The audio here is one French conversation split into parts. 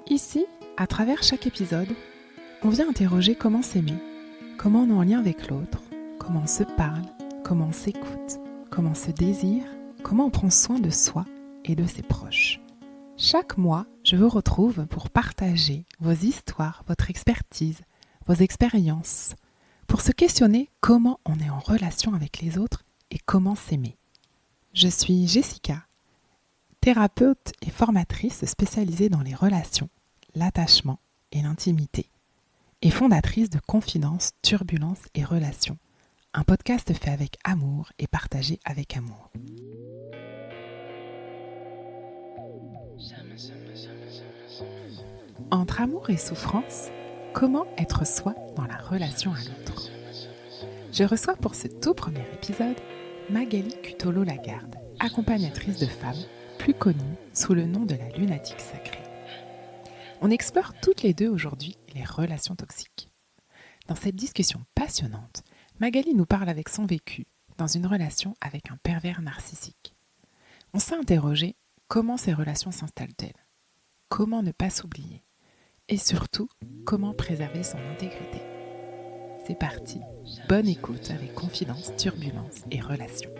Ici, à travers chaque épisode, on vient interroger comment s'aimer, comment on est en lien avec l'autre, comment on se parle, comment on s'écoute, comment on se désire, comment on prend soin de soi et de ses proches. Chaque mois, je vous retrouve pour partager vos histoires, votre expertise, vos expériences, pour se questionner comment on est en relation avec les autres et comment s'aimer. Je suis Jessica, thérapeute et formatrice spécialisée dans les relations, l'attachement et l'intimité, et fondatrice de Confidences, Turbulences et Relations, un podcast fait avec amour et partagé avec amour. Entre amour et souffrance, comment être soi dans la relation à l'autre? Je reçois pour ce tout premier épisode Magali Cutolo-Lagarde, accompagnatrice de femmes, plus connue sous le nom de la lunatique sacrée. On explore toutes les deux aujourd'hui les relations toxiques. Dans cette discussion passionnante, Magali nous parle avec son vécu dans une relation avec un pervers narcissique. On s'est interrogé comment ces relations s'installent-elles, comment ne pas s'oublier et surtout comment préserver son intégrité. C'est parti, bonne écoute avec Confidences, Turbulences et Relations.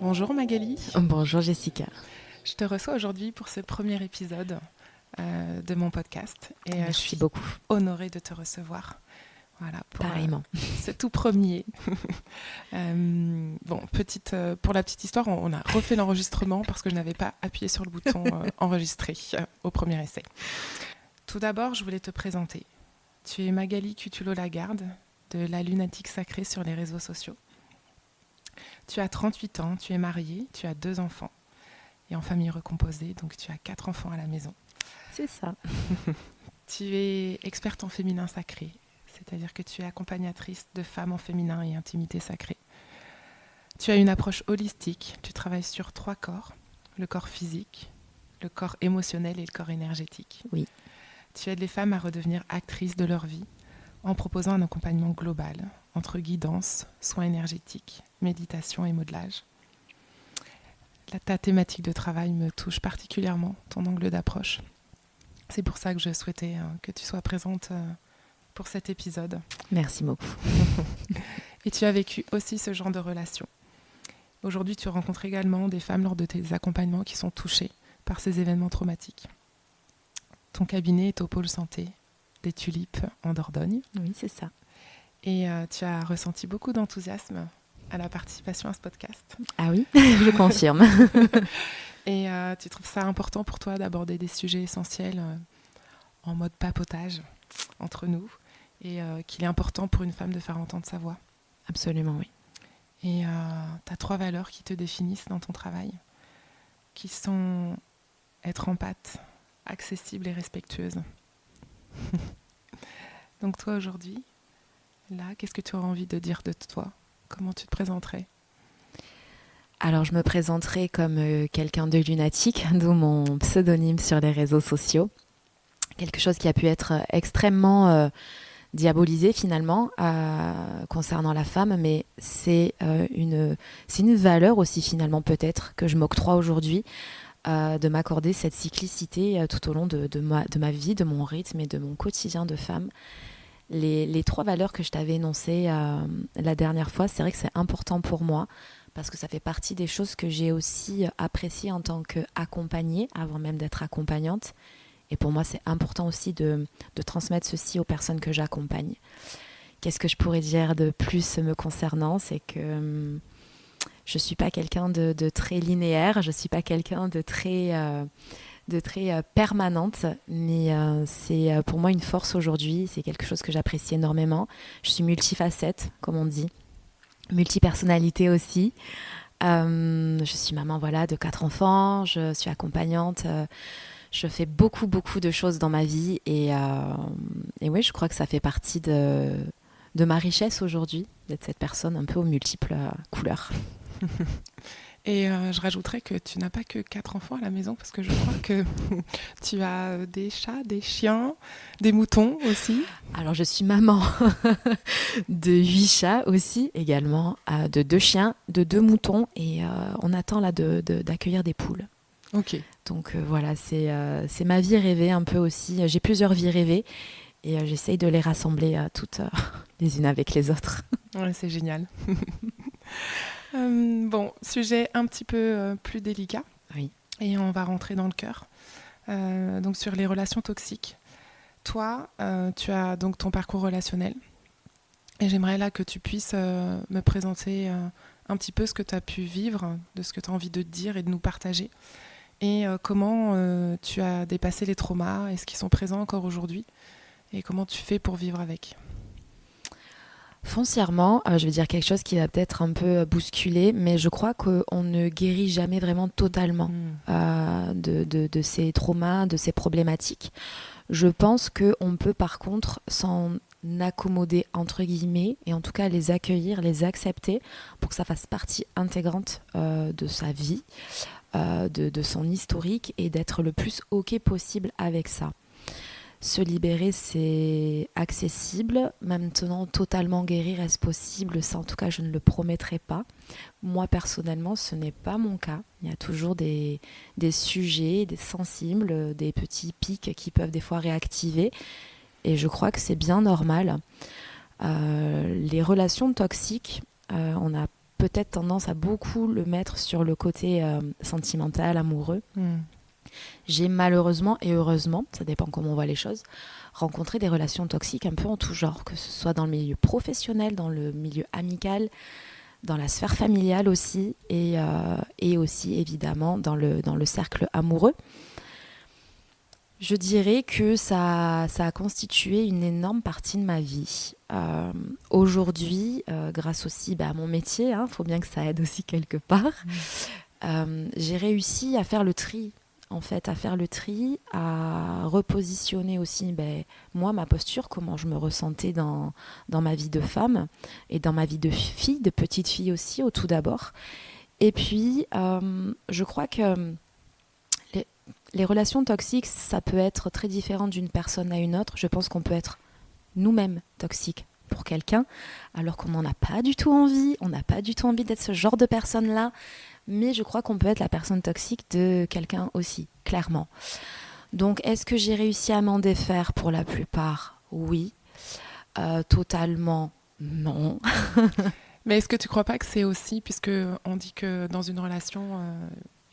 Bonjour Magali. Bonjour Jessica. Je te reçois aujourd'hui pour ce premier épisode de mon podcast. Et Merci je suis beaucoup. Honorée de te recevoir. Voilà, pour Pareillement. ce tout premier. Pour la petite histoire, on a refait l'enregistrement parce que je n'avais pas appuyé sur le bouton enregistrer au premier essai. Tout d'abord, je voulais te présenter. Tu es Magali Cutolo-Lagarde de la lunatique sacrée sur les réseaux sociaux. Tu as 38 ans, tu es mariée, tu as 2 enfants et en famille recomposée, donc tu as 4 enfants à la maison. C'est ça. Tu es experte en féminin sacré, c'est-à-dire que tu es accompagnatrice de femmes en féminin et intimité sacrée. Tu as une approche holistique, tu travailles sur 3 corps, le corps physique, le corps émotionnel et le corps énergétique. Oui. Tu aides les femmes à redevenir actrices de leur vie en proposant un accompagnement global entre guidance, soins énergétiques, méditation et modelage. Ta thématique de travail me touche particulièrement, ton angle d'approche. C'est pour ça que je souhaitais que tu sois présente pour cet épisode. Merci beaucoup. Et tu as vécu aussi ce genre de relation. Aujourd'hui, tu rencontres également des femmes lors de tes accompagnements qui sont touchées par ces événements traumatiques. Ton cabinet est au pôle santé des Tulipes en Dordogne. Oui, c'est ça. Et tu as ressenti beaucoup d'enthousiasme à la participation à ce podcast. Ah oui, je confirme. Et tu trouves ça important pour toi d'aborder des sujets essentiels en mode papotage entre nous et qu'il est important pour une femme de faire entendre sa voix. Absolument, oui. Et tu as 3 valeurs qui te définissent dans ton travail, qui sont être empathe, accessible et respectueuse. Donc toi aujourd'hui, là, qu'est-ce que tu aurais envie de dire de toi? Comment tu te présenterais? Alors, je me présenterai comme quelqu'un de lunatique, d'où mon pseudonyme sur les réseaux sociaux. Quelque chose qui a pu être extrêmement diabolisé finalement concernant la femme, mais c'est une valeur aussi finalement peut-être que je m'octroie aujourd'hui de m'accorder cette cyclicité tout au long de ma vie, de mon rythme et de mon quotidien de femme. Les 3 valeurs que je t'avais énoncées la dernière fois, c'est vrai que c'est important pour moi parce que ça fait partie des choses que j'ai aussi appréciées en tant qu'accompagnée, avant même d'être accompagnante. Et pour moi, c'est important aussi de transmettre ceci aux personnes que j'accompagne. Qu'est-ce que je pourrais dire de plus me concernant? C'est que je ne suis pas quelqu'un de très linéaire, je ne suis pas quelqu'un de très permanente, mais c'est pour moi une force aujourd'hui, c'est quelque chose que j'apprécie énormément. Je suis multifacette, comme on dit, multipersonnalité aussi. Je suis maman de 4 enfants, je suis accompagnante, je fais beaucoup de choses dans ma vie et oui, je crois que ça fait partie de ma richesse aujourd'hui, d'être cette personne un peu aux multiples couleurs. Et je rajouterais que tu n'as pas que 4 enfants à la maison parce que je crois que tu as des chats, des chiens, des moutons aussi. Alors je suis maman de 8 chats aussi, également de 2 chiens, de 2 moutons et on attend là d'accueillir des poules. Ok. Donc voilà, c'est ma vie rêvée un peu aussi. J'ai plusieurs vies rêvées et j'essaye de les rassembler toutes les unes avec les autres. Ouais, c'est génial. Bon, sujet un petit peu plus délicat. Oui. Et on va rentrer dans le cœur. Donc sur les relations toxiques. Toi, tu as donc ton parcours relationnel. Et j'aimerais là que tu puisses me présenter un petit peu ce que tu as pu vivre, de ce que tu as envie de te dire et de nous partager. Et comment tu as dépassé les traumas, est-ce qu'ils sont présents encore aujourd'hui? Et comment tu fais pour vivre avec? Foncièrement, je vais dire quelque chose qui va peut-être un peu bousculer, mais je crois qu'on ne guérit jamais vraiment totalement de ces traumas, de ces problématiques. Je pense qu'on peut par contre s'en accommoder entre guillemets et en tout cas les accueillir, les accepter pour que ça fasse partie intégrante de sa vie, de son historique et d'être le plus OK possible avec ça. Se libérer, c'est accessible. Maintenant, totalement guérir, est-ce possible? Ça, en tout cas, je ne le promettrai pas. Moi, personnellement, ce n'est pas mon cas. Il y a toujours des sujets, des sensibles, des petits pics qui peuvent des fois réactiver. Et je crois que c'est bien normal. Les relations toxiques, on a peut-être tendance à beaucoup le mettre sur le côté sentimental, amoureux. J'ai malheureusement et heureusement, ça dépend comment on voit les choses, rencontré des relations toxiques un peu en tout genre, que ce soit dans le milieu professionnel, dans le milieu amical, dans la sphère familiale aussi, et aussi évidemment dans le cercle amoureux. Je dirais que ça a constitué une énorme partie de ma vie. Aujourd'hui, grâce aussi à mon métier, faut bien que ça aide aussi quelque part, j'ai réussi à faire le tri. En fait, à repositionner aussi moi, ma posture, comment je me ressentais dans ma vie de femme et dans ma vie de fille, de petite fille aussi, au tout d'abord. Et puis, je crois que les relations toxiques, ça peut être très différent d'une personne à une autre. Je pense qu'on peut être nous-mêmes toxiques pour quelqu'un, alors qu'on n'en a pas du tout envie. On n'a pas du tout envie d'être ce genre de personne-là. Mais je crois qu'on peut être la personne toxique de quelqu'un aussi, clairement. Donc, est-ce que j'ai réussi à m'en défaire pour la plupart? Oui. Totalement, non. Mais est-ce que tu ne crois pas que c'est aussi, puisque on dit que dans une relation,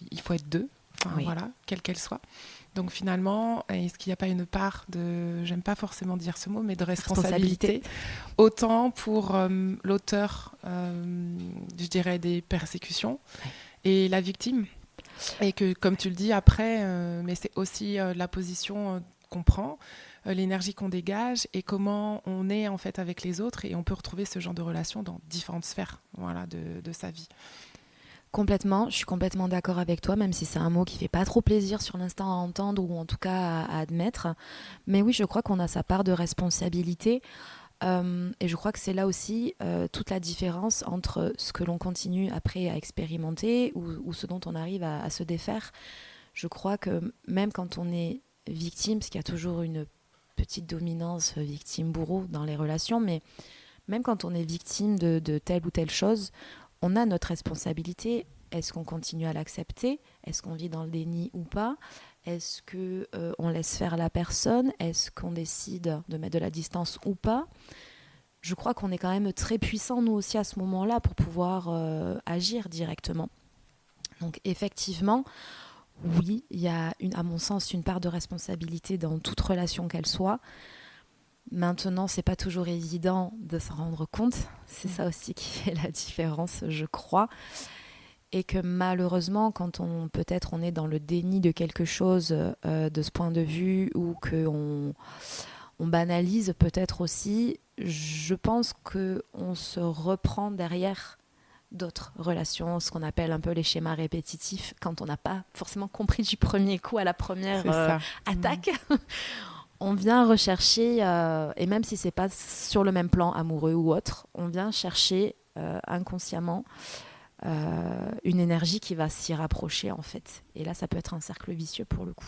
il faut être deux, oui. Voilà, quelle qu'elle soit. Donc finalement, est-ce qu'il n'y a pas une part de, j'aime pas forcément dire ce mot, mais de responsabilité. Autant pour l'auteur, je dirais, des persécutions et la victime. Et que, comme tu le dis, après, mais c'est aussi la position qu'on prend, l'énergie qu'on dégage et comment on est en fait avec les autres. Et on peut retrouver ce genre de relation dans différentes sphères de sa vie. Complètement, je suis complètement d'accord avec toi, même si c'est un mot qui fait pas trop plaisir sur l'instant à entendre ou en tout cas à admettre. Mais oui, je crois qu'on a sa part de responsabilité. Et je crois que c'est là aussi toute la différence entre ce que l'on continue après à expérimenter ou ce dont on arrive à se défaire. Je crois que même quand on est victime, parce qu'il y a toujours une petite dominance victime-bourreau dans les relations, mais même quand on est victime de telle ou telle chose, on a notre responsabilité. Est-ce qu'on continue à l'accepter? Est-ce qu'on vit dans le déni ou pas? Est-ce qu'on laisse faire la personne? Est-ce qu'on décide de mettre de la distance ou pas? Je crois qu'on est quand même très puissants, nous aussi, à ce moment-là, pour pouvoir agir directement. Donc, effectivement, oui, il y a, à mon sens, une part de responsabilité dans toute relation qu'elle soit. Maintenant, c'est pas toujours évident de s'en rendre compte. C'est ça aussi qui fait la différence, je crois. Et que malheureusement, quand on est dans le déni de quelque chose de ce point de vue ou qu'on banalise peut-être aussi, je pense qu'on se reprend derrière d'autres relations, ce qu'on appelle un peu les schémas répétitifs, quand on n'a pas forcément compris du premier coup à la première attaque. On vient rechercher, et même si c'est pas sur le même plan amoureux ou autre, on vient chercher inconsciemment une énergie qui va s'y rapprocher en fait. Et là, ça peut être un cercle vicieux pour le coup.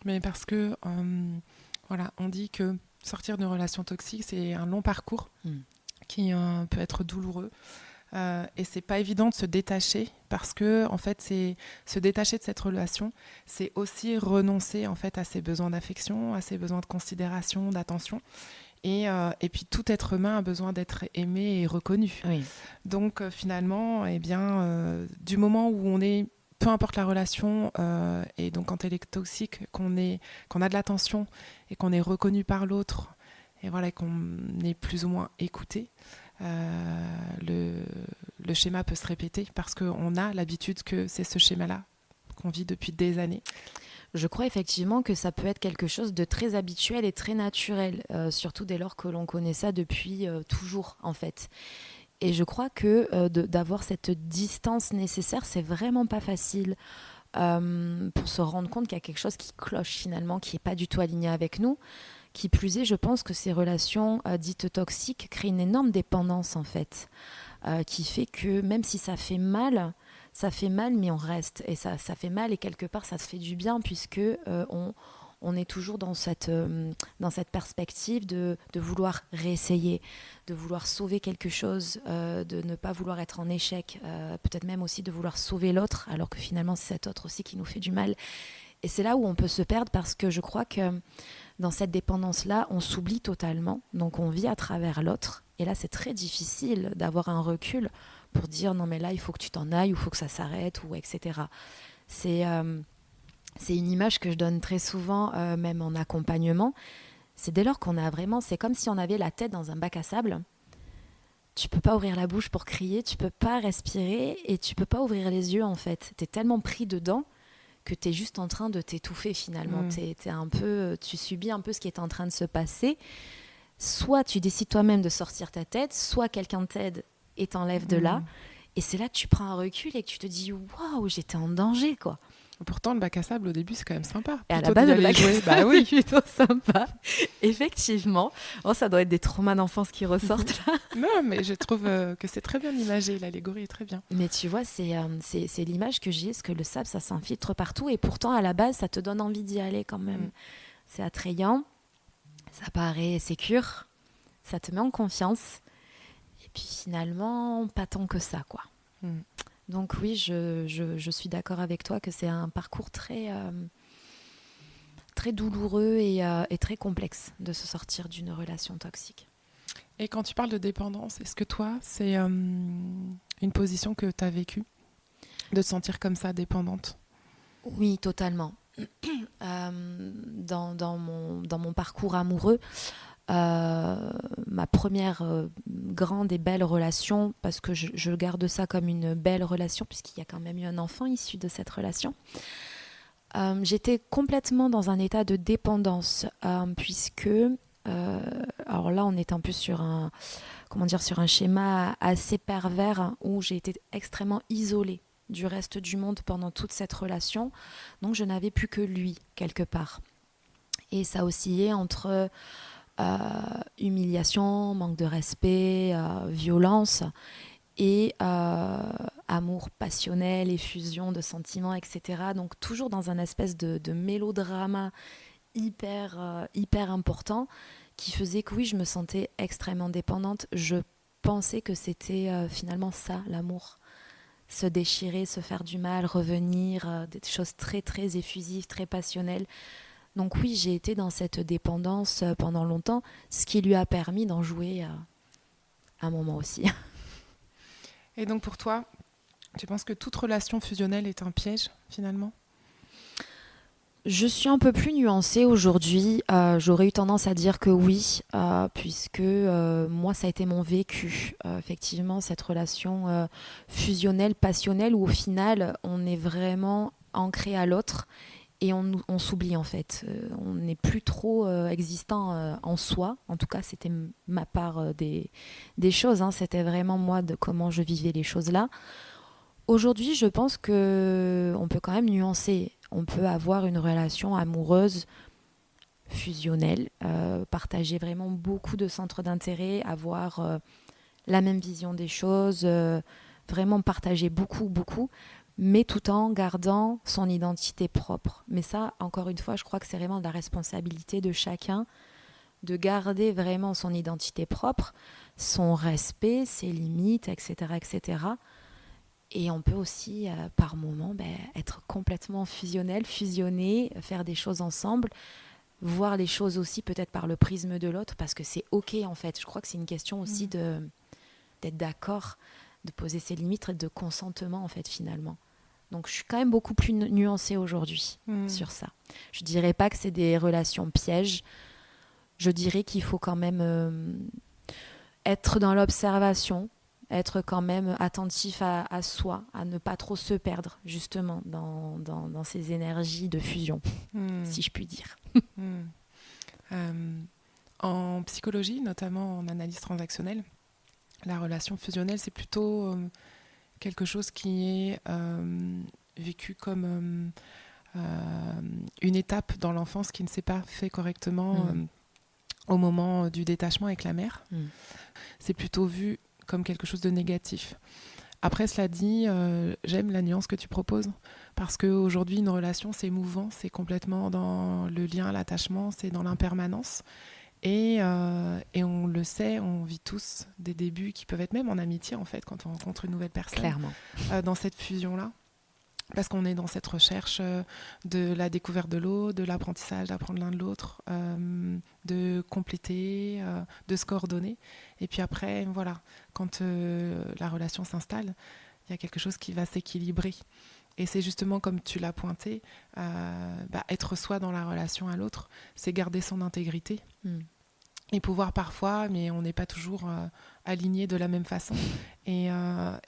Mais parce que, on dit que sortir d'une relation toxique, c'est un long parcours qui peut être douloureux. Et c'est pas évident de se détacher parce que en fait, c'est se détacher de cette relation, c'est aussi renoncer en fait à ses besoins d'affection, à ses besoins de considération, d'attention. Et puis tout être humain a besoin d'être aimé et reconnu. Oui. Donc finalement, eh bien, du moment où on est, peu importe la relation, et donc quand elle est toxique, qu'on a de l'attention et qu'on est reconnu par l'autre, et voilà, qu'on est plus ou moins écouté, le schéma peut se répéter parce qu'on a l'habitude que c'est ce schéma-là qu'on vit depuis des années. Je crois effectivement que ça peut être quelque chose de très habituel et très naturel, surtout dès lors que l'on connaît ça depuis toujours, en fait. Et je crois que d'avoir cette distance nécessaire, c'est vraiment pas facile pour se rendre compte qu'il y a quelque chose qui cloche finalement, qui n'est pas du tout aligné avec nous. Qui plus est, je pense que ces relations dites toxiques créent une énorme dépendance en fait, qui fait que même si ça fait mal, mais on reste. Et ça fait mal et quelque part ça se fait du bien puisque on est toujours dans cette perspective de vouloir réessayer, de vouloir sauver quelque chose, de ne pas vouloir être en échec, peut-être même aussi de vouloir sauver l'autre, alors que finalement c'est cet autre aussi qui nous fait du mal. Et c'est là où on peut se perdre parce que je crois que dans cette dépendance-là, on s'oublie totalement. Donc on vit à travers l'autre. Et là, c'est très difficile d'avoir un recul pour dire non mais là, il faut que tu t'en ailles ou il faut que ça s'arrête, ou etc. C'est une image que je donne très souvent, même en accompagnement. C'est dès lors qu'on a vraiment... C'est comme si on avait la tête dans un bac à sable. Tu peux pas ouvrir la bouche pour crier, tu peux pas respirer et tu peux pas ouvrir les yeux en fait. Tu es tellement pris dedans que tu es juste en train de t'étouffer finalement. Tu subis un peu ce qui est en train de se passer. Soit tu décides toi-même de sortir ta tête, soit quelqu'un t'aide et t'enlève de là. Et c'est là que tu prends un recul et que tu te dis « Waouh, j'étais en danger, quoi !» Pourtant, le bac à sable, au début, c'est quand même sympa. Et à la base, le bac à sable, oui, plutôt sympa. Effectivement. Oh, ça doit être des traumas d'enfance qui ressortent là. Non, mais je trouve que c'est très bien imagé. L'allégorie est très bien. Mais tu vois, c'est l'image que j'ai, parce que le sable, ça s'infiltre partout. Et pourtant, à la base, ça te donne envie d'y aller quand même. C'est attrayant. Ça paraît sécure. Ça te met en confiance. Et puis finalement, pas tant que ça, quoi. Donc oui, je suis d'accord avec toi que c'est un parcours très douloureux et très complexe de se sortir d'une relation toxique. Et quand tu parles de dépendance, est-ce que toi, c'est une position que tu as vécue, de te sentir comme ça, dépendante ? Oui, totalement. Dans mon parcours amoureux, ma première grande et belle relation, parce que je garde ça comme une belle relation puisqu'il y a quand même eu un enfant issu de cette relation, j'étais complètement dans un état de dépendance puisque alors là on est un peu sur un schéma assez pervers où j'ai été extrêmement isolée du reste du monde pendant toute cette relation, donc je n'avais plus que lui quelque part, et ça oscillait entre humiliation, manque de respect, violence et amour passionnel, effusion de sentiments, etc. Donc toujours dans un espèce de mélodrama hyper important qui faisait que oui, je me sentais extrêmement dépendante. Je pensais que c'était finalement ça, l'amour. Se déchirer, se faire du mal, revenir, des choses très très effusives, très passionnelles. Donc oui, j'ai été dans cette dépendance pendant longtemps, ce qui lui a permis d'en jouer un moment aussi. Et donc pour toi, tu penses que toute relation fusionnelle est un piège finalement ? Je suis un peu plus nuancée aujourd'hui. J'aurais eu tendance à dire que oui, puisque moi, ça a été mon vécu. Effectivement, cette relation fusionnelle, passionnelle, où au final, on est vraiment ancré à l'autre. Et on s'oublie en fait, on n'est plus trop existant en soi. En tout cas, c'était ma part des choses, hein. C'était vraiment moi de comment je vivais les choses là. Aujourd'hui, je pense qu'on peut quand même nuancer. On peut avoir une relation amoureuse fusionnelle, partager vraiment beaucoup de centres d'intérêt, avoir la même vision des choses, vraiment partager beaucoup, mais tout en gardant son identité propre. Mais ça, encore une fois, je crois que c'est vraiment de la responsabilité de chacun de garder vraiment son identité propre, son respect, ses limites, etc., etc. Et on peut aussi, par moments, être complètement fusionné, faire des choses ensemble, voir les choses aussi peut-être par le prisme de l'autre, parce que c'est OK en fait. Je crois que c'est une question aussi d'être d'accord, de poser ses limites et de consentement en fait finalement. Donc je suis quand même beaucoup plus nuancée aujourd'hui sur ça. Je dirais pas que c'est des relations pièges. Je dirais qu'il faut quand même être dans l'observation, être quand même attentif à soi, à ne pas trop se perdre justement dans ces énergies de fusion, si je puis dire. En psychologie, notamment en analyse transactionnelle, la relation fusionnelle, c'est plutôt quelque chose qui est vécu comme une étape dans l'enfance qui ne s'est pas fait correctement au moment du détachement avec la mère. C'est plutôt vu comme quelque chose de négatif. Après, cela dit, j'aime la nuance que tu proposes, parce qu'aujourd'hui, une relation, c'est mouvant, c'est complètement dans le lien, l'attachement, c'est dans l'impermanence. Et on le sait, on vit tous des débuts qui peuvent être même en amitié, en fait, quand on rencontre une nouvelle personne. Clairement. Dans cette fusion-là. Parce qu'on est dans cette recherche de la découverte de l'autre, de l'apprentissage, d'apprendre l'un de l'autre, de compléter, de se coordonner. Et puis après, voilà, quand la relation s'installe, il y a quelque chose qui va s'équilibrer. Et c'est justement comme tu l'as pointé, être soi dans la relation à l'autre, c'est garder son intégrité. Et pouvoir parfois, mais on n'est pas toujours aligné de la même façon. Et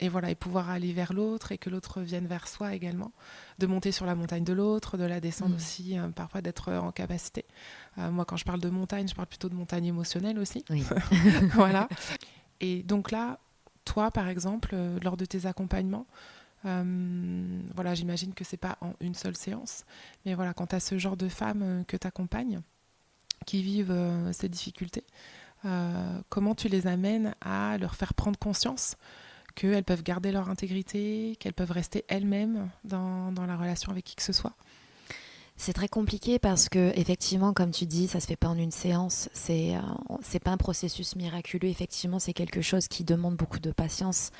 voilà, et pouvoir aller vers l'autre et que l'autre vienne vers soi également. De monter sur la montagne de l'autre, de la descendre aussi, parfois d'être en capacité. Moi, quand je parle de montagne, je parle plutôt de montagne émotionnelle aussi. Oui. Voilà. Et donc là, toi, par exemple, lors de tes accompagnements, voilà, j'imagine que c'est pas en une seule séance, mais voilà, quand tu as ce genre de femmes que tu accompagnes, qui vivent ces difficultés, comment tu les amènes à leur faire prendre conscience qu'elles peuvent garder leur intégrité, qu'elles peuvent rester elles-mêmes dans la relation avec qui que ce soit? C'est très compliqué parce que, effectivement, comme tu dis, ça se fait pas en une séance. C'est pas un processus miraculeux. Effectivement, c'est quelque chose qui demande beaucoup de patience,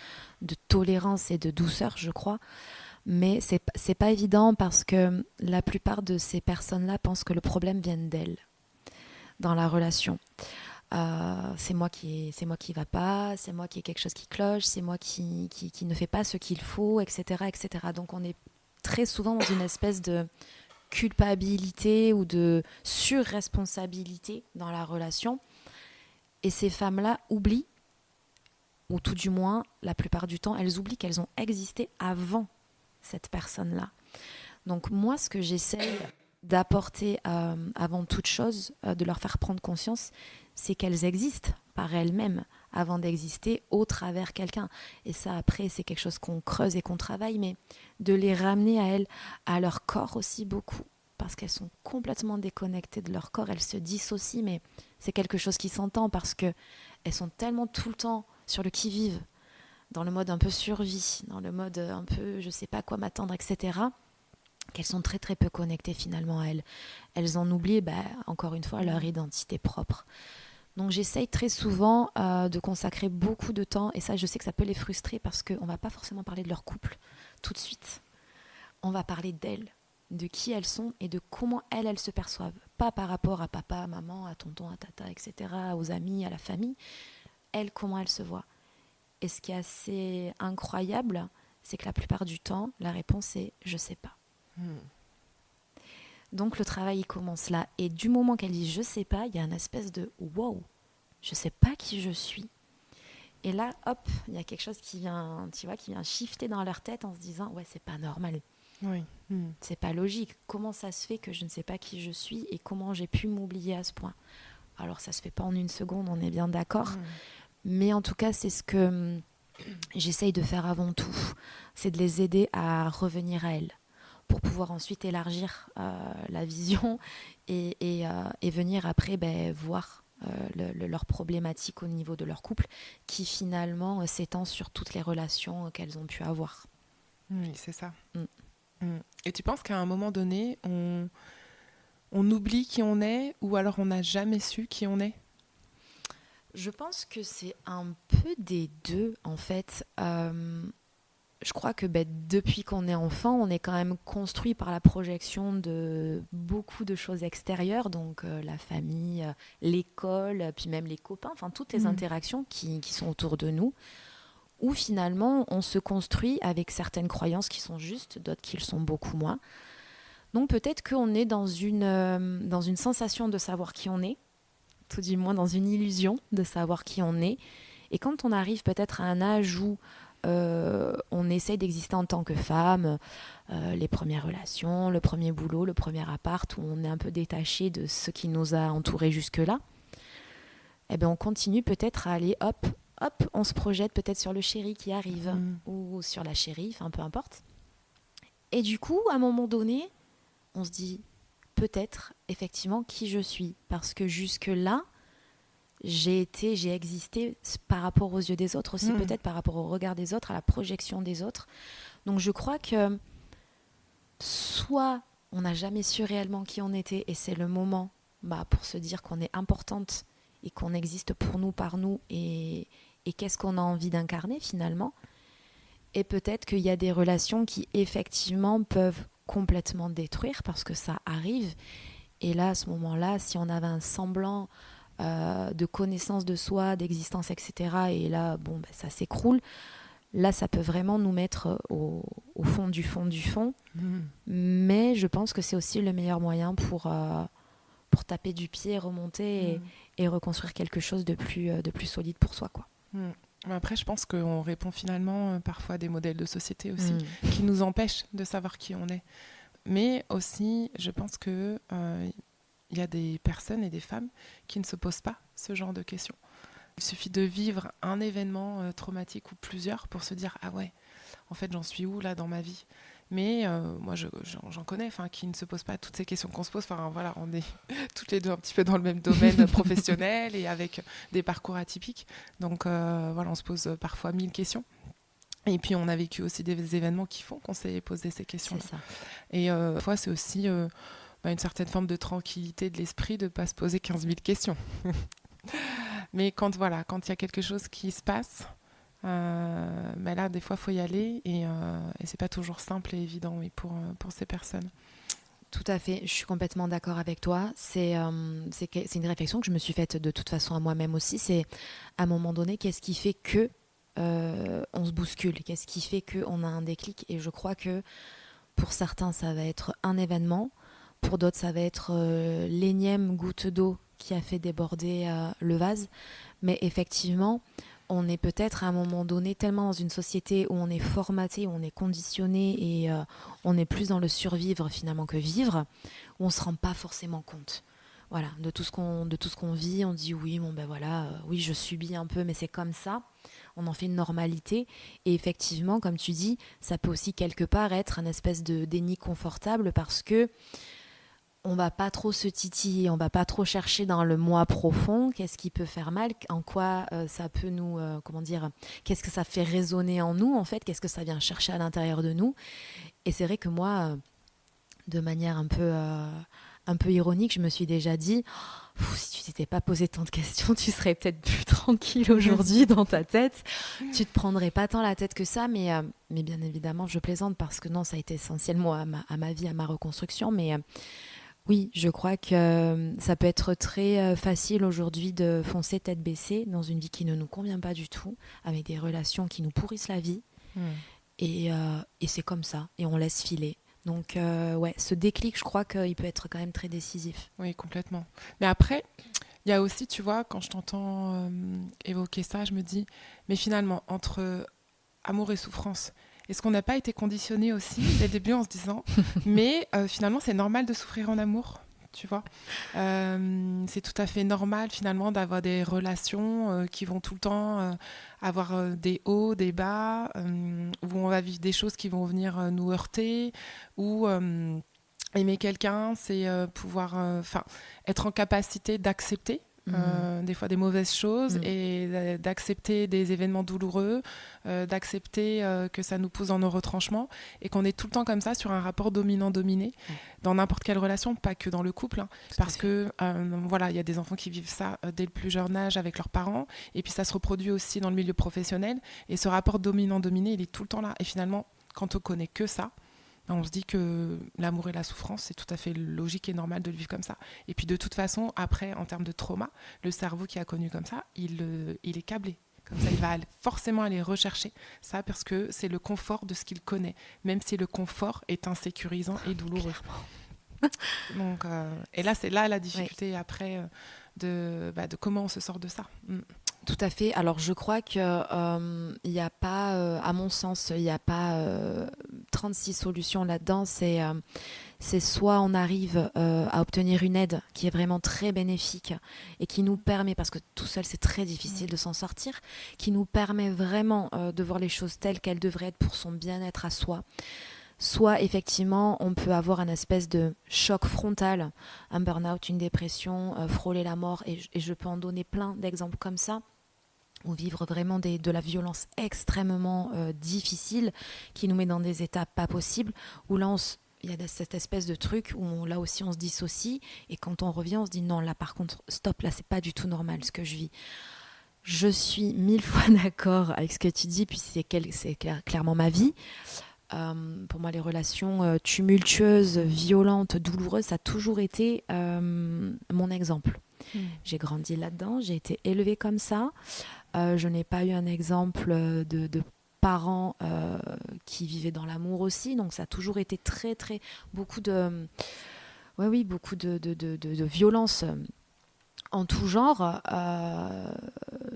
de tolérance et de douceur, je crois. Mais c'est pas évident parce que la plupart de ces personnes-là pensent que le problème vient d'elles dans la relation. C'est moi qui va pas, c'est moi qui ai quelque chose qui cloche, c'est moi qui ne fait pas ce qu'il faut, etc., etc. Donc on est très souvent dans une espèce de culpabilité ou de surresponsabilité dans la relation. Et ces femmes-là oublient, ou tout du moins, la plupart du temps, elles oublient qu'elles ont existé avant cette personne-là. Donc moi, ce que j'essaye d'apporter avant toute chose, de leur faire prendre conscience, c'est qu'elles existent par elles-mêmes avant d'exister au travers quelqu'un. Et ça, après, c'est quelque chose qu'on creuse et qu'on travaille, mais de les ramener à elles, à leur corps aussi beaucoup, parce qu'elles sont complètement déconnectées de leur corps, elles se dissocient, mais c'est quelque chose qui s'entend parce qu'elles sont tellement tout le temps sur le qui-vive, dans le mode un peu survie, dans le mode un peu je sais pas quoi m'attendre, etc., qu'elles sont très très peu connectées finalement à elles. Elles en oublient, encore une fois, leur identité propre. Donc j'essaye très souvent de consacrer beaucoup de temps, et ça je sais que ça peut les frustrer parce qu'on ne va pas forcément parler de leur couple tout de suite. On va parler d'elles, de qui elles sont et de comment elles se perçoivent. Pas par rapport à papa, à maman, à tonton, à tata, etc., aux amis, à la famille. Elles, comment elles se voient. Et ce qui est assez incroyable, c'est que la plupart du temps, la réponse est « je sais pas ». Donc le travail il commence là, et du moment qu'elle dit je sais pas, il y a une espèce de wow, je sais pas qui je suis. Et là hop, il y a quelque chose qui vient, tu vois, qui vient shifter dans leur tête en se disant ouais, c'est pas normal. Oui. C'est pas logique. Comment ça se fait que je ne sais pas qui je suis et comment j'ai pu m'oublier à ce point? Alors ça se fait pas en une seconde, on est bien d'accord. Mais en tout cas, c'est ce que j'essaye de faire avant tout, c'est de les aider à revenir à elles, pour pouvoir ensuite élargir la vision et venir après voir leur problématique au niveau de leur couple, qui finalement s'étend sur toutes les relations qu'elles ont pu avoir. Oui, c'est ça. Et tu penses qu'à un moment donné, on oublie qui on est ou alors on n'a jamais su qui on est? Je pense que c'est un peu des deux, en fait. Je crois que depuis qu'on est enfant, on est quand même construit par la projection de beaucoup de choses extérieures, donc la famille, l'école, puis même les copains, enfin toutes les interactions qui sont autour de nous, où finalement on se construit avec certaines croyances qui sont justes, d'autres qui le sont beaucoup moins. Donc peut-être qu'on est dans une sensation de savoir qui on est, tout du moins dans une illusion de savoir qui on est. Et quand on arrive peut-être à un âge où on essaye d'exister en tant que femme, les premières relations, le premier boulot, le premier appart, où on est un peu détaché de ce qui nous a entourés jusque-là, eh bien on continue peut-être à aller hop, on se projette peut-être sur le chéri qui arrive, ou sur la chérie, enfin peu importe. Et du coup, à un moment donné, on se dit peut-être effectivement qui je suis, parce que jusque-là, j'ai existé par rapport aux yeux des autres aussi, peut-être par rapport au regard des autres, à la projection des autres. Donc je crois que soit on n'a jamais su réellement qui on était et c'est le moment pour se dire qu'on est importante et qu'on existe pour nous, par nous, et qu'est-ce qu'on a envie d'incarner finalement. Et peut-être qu'il y a des relations qui effectivement peuvent complètement détruire parce que ça arrive. Et là, à ce moment-là, si on avait un semblant de connaissance de soi, d'existence, etc., et là, ça s'écroule, là, ça peut vraiment nous mettre au fond du fond. Mais je pense que c'est aussi le meilleur moyen pour taper du pied, remonter et reconstruire quelque chose de plus solide pour soi, quoi. Après, je pense qu'on répond finalement parfois à des modèles de société aussi qui nous empêchent de savoir qui on est. Mais aussi, je pense que il y a des personnes et des femmes qui ne se posent pas ce genre de questions. Il suffit de vivre un événement traumatique ou plusieurs pour se dire « Ah ouais, en fait, j'en suis où là dans ma vie ?» Mais moi, j'en connais qui ne se posent pas toutes ces questions qu'on se pose. Voilà, on est toutes les deux un petit peu dans le même domaine professionnel et avec des parcours atypiques. Donc voilà, on se pose parfois 1000 questions. Et puis, on a vécu aussi des événements qui font qu'on s'est posé ces questions-là. C'est ça. Et parfois, c'est aussi une certaine forme de tranquillité de l'esprit de ne pas se poser 15 000 questions. Mais quand il y a quelque chose qui se passe, là, des fois, il faut y aller et c'est pas toujours simple et évident pour ces personnes. Tout à fait, je suis complètement d'accord avec toi. C'est une réflexion que je me suis faite de toute façon à moi-même aussi. C'est à un moment donné, qu'est-ce qui fait que on se bouscule? Qu'est-ce qui fait qu'on a un déclic? Et je crois que pour certains, ça va être un événement. Pour d'autres, ça va être l'énième goutte d'eau qui a fait déborder le vase. Mais effectivement, on est peut-être à un moment donné tellement dans une société où on est formaté, où on est conditionné et on est plus dans le survivre finalement que vivre, où on ne se rend pas forcément compte. Voilà, de tout ce qu'on vit, on dit oui, oui, je subis un peu, mais c'est comme ça. On en fait une normalité. Et effectivement, comme tu dis, ça peut aussi quelque part être un espèce de déni confortable parce que on va pas trop se titiller, on va pas trop chercher dans le moi profond, qu'est-ce qui peut faire mal, en quoi ça peut nous, qu'est-ce que ça fait résonner en nous en fait, qu'est-ce que ça vient chercher à l'intérieur de nous. Et c'est vrai que moi, de manière un peu ironique, je me suis déjà dit, si tu t'étais pas posé tant de questions, tu serais peut-être plus tranquille aujourd'hui dans ta tête, tu te prendrais pas tant la tête que ça, mais bien évidemment, je plaisante parce que non, ça a été essentiellement à ma vie, à ma reconstruction, mais oui, je crois que ça peut être très facile aujourd'hui de foncer tête baissée dans une vie qui ne nous convient pas du tout, avec des relations qui nous pourrissent la vie. Et c'est comme ça, et on laisse filer. Donc ce déclic, je crois qu'il peut être quand même très décisif. Oui, complètement. Mais après, il y a aussi, tu vois, quand je t'entends évoquer ça, je me dis, mais finalement, entre amour et souffrance, est-ce qu'on n'a pas été conditionné aussi dès le début en se disant mais finalement c'est normal de souffrir en amour, tu vois, c'est tout à fait normal finalement d'avoir des relations qui vont tout le temps avoir des hauts, des bas, où on va vivre des choses qui vont venir nous heurter, ou aimer quelqu'un, c'est pouvoir être en capacité d'accepter des fois des mauvaises choses, et d'accepter des événements douloureux, d'accepter que ça nous pousse dans nos retranchements, et qu'on est tout le temps comme ça sur un rapport dominant-dominé, dans n'importe quelle relation, pas que dans le couple, hein, parce que voilà, il y a des enfants qui vivent ça dès le plus jeune âge avec leurs parents, et puis ça se reproduit aussi dans le milieu professionnel, et ce rapport dominant-dominé, il est tout le temps là, et finalement, quand on connaît que ça, on se dit que l'amour et la souffrance, c'est tout à fait logique et normal de le vivre comme ça. Et puis de toute façon, après, en termes de trauma, le cerveau qui a connu comme ça, il est câblé. Comme ça, il va forcément aller rechercher ça, parce que c'est le confort de ce qu'il connaît, même si le confort est insécurisant et douloureux. Donc, et là, c'est là la difficulté après de comment on se sort de ça. Tout à fait. Alors, je crois qu'il n'y a pas, à mon sens, il n'y a pas 36 solutions là-dedans. C'est soit on arrive à obtenir une aide qui est vraiment très bénéfique et qui nous permet, parce que tout seul, c'est très difficile de s'en sortir, qui nous permet vraiment de voir les choses telles qu'elles devraient être pour son bien-être à soi. Soit, effectivement, on peut avoir un espèce de choc frontal, un burn-out, une dépression, frôler la mort, et je peux en donner plein d'exemples comme ça, ou vivre vraiment de la violence extrêmement difficile qui nous met dans des états pas possibles, où là il y a cette espèce de truc où là aussi on se dissocie, et quand on revient on se dit non, là par contre stop, là c'est pas du tout normal ce que je vis. Je suis 1000 fois d'accord avec ce que tu dis, puis c'est clairement ma vie. Pour moi, les relations tumultueuses, violentes, douloureuses, ça a toujours été mon exemple. J'ai grandi là-dedans, j'ai été élevée comme ça. Je n'ai pas eu un exemple de parents qui vivaient dans l'amour aussi, donc ça a toujours été très, très beaucoup de violence en tout genre.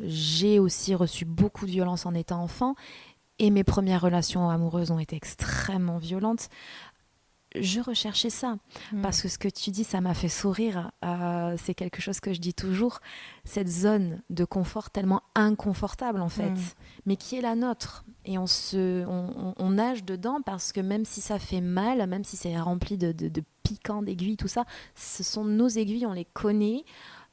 J'ai aussi reçu beaucoup de violence en étant enfant, et mes premières relations amoureuses ont été extrêmement violentes. Je recherchais ça, parce que ce que tu dis, ça m'a fait sourire. C'est quelque chose que je dis toujours, cette zone de confort tellement inconfortable en fait, mais qui est la nôtre. Et on nage dedans, parce que même si ça fait mal, même si c'est rempli de piquants, d'aiguilles, tout ça, ce sont nos aiguilles, on les connaît.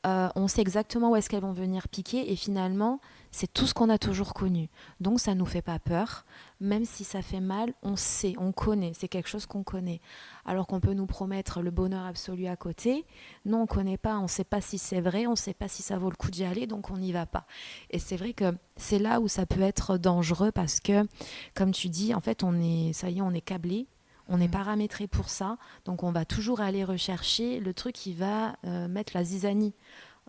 On sait exactement où est-ce qu'elles vont venir piquer, et finalement c'est tout ce qu'on a toujours connu, donc ça nous fait pas peur. Même si ça fait mal, on sait, on connaît, c'est quelque chose qu'on connaît, alors qu'on peut nous promettre le bonheur absolu à côté. Non, on connaît pas, on sait pas si c'est vrai, on sait pas si ça vaut le coup d'y aller, donc on n'y va pas. Et c'est vrai que c'est là où ça peut être dangereux, parce que comme tu dis, en fait on est câblé. On est paramétré pour ça, donc on va toujours aller rechercher le truc qui va mettre la zizanie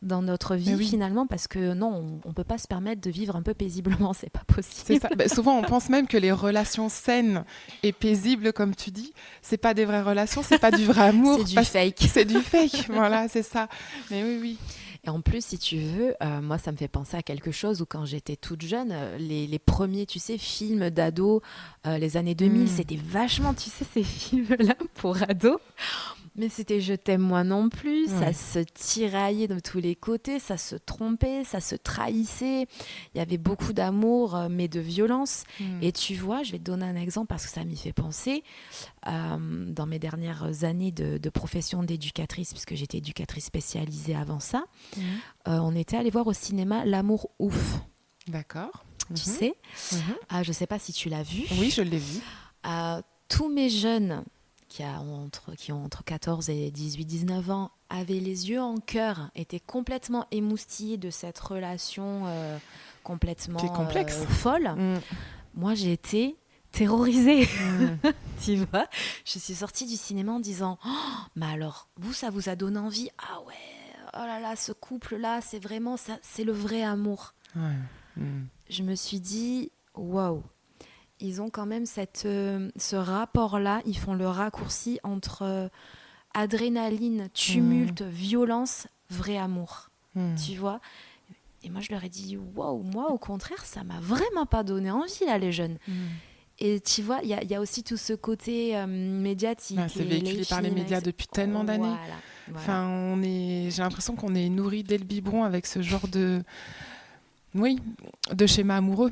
dans notre vie, finalement, parce que non, on peut pas se permettre de vivre un peu paisiblement, c'est pas possible. C'est ça. Souvent on pense même que les relations saines et paisibles, comme tu dis, c'est pas des vraies relations, c'est pas du vrai amour. C'est du fake. C'est du fake, voilà, c'est ça. Mais oui. Et en plus, si tu veux, moi, ça me fait penser à quelque chose où, quand j'étais toute jeune, les premiers, tu sais, films d'ados, les années 2000, c'était vachement, tu sais, ces films-là pour ados. Mais c'était je t'aime moi non plus, ça se tiraillait de tous les côtés, ça se trompait, ça se trahissait. Il y avait beaucoup d'amour, mais de violence. Et tu vois, je vais te donner un exemple parce que ça m'y fait penser. Dans mes dernières années de profession d'éducatrice, puisque j'étais éducatrice spécialisée avant ça, on était allé voir au cinéma L'amour ouf. D'accord. Tu sais, je ne sais pas si tu l'as vu. Oui, je l'ai vu. Tous mes jeunes qui ont entre 14 et 18-19 ans, avaient les yeux en cœur, étaient complètement émoustillés de cette relation complètement folle. Moi, j'ai été terrorisée. Tu vois, je suis sortie du cinéma en disant mais alors, ça vous a donné envie? Ah ouais, oh là là, ce couple-là, c'est vraiment ça, c'est le vrai amour. Je me suis dit, waouh, ils ont quand même ce rapport-là, ils font le raccourci entre adrénaline, tumulte, violence, vrai amour. Tu vois? Et moi, je leur ai dit, waouh, moi, au contraire, ça m'a vraiment pas donné envie, là, les jeunes. Et tu vois, il y a aussi tout ce côté médiatique. C'est véhiculé par les médias depuis tellement d'années. Voilà. Enfin, j'ai l'impression qu'on est nourri dès le biberon avec ce genre de schéma amoureux.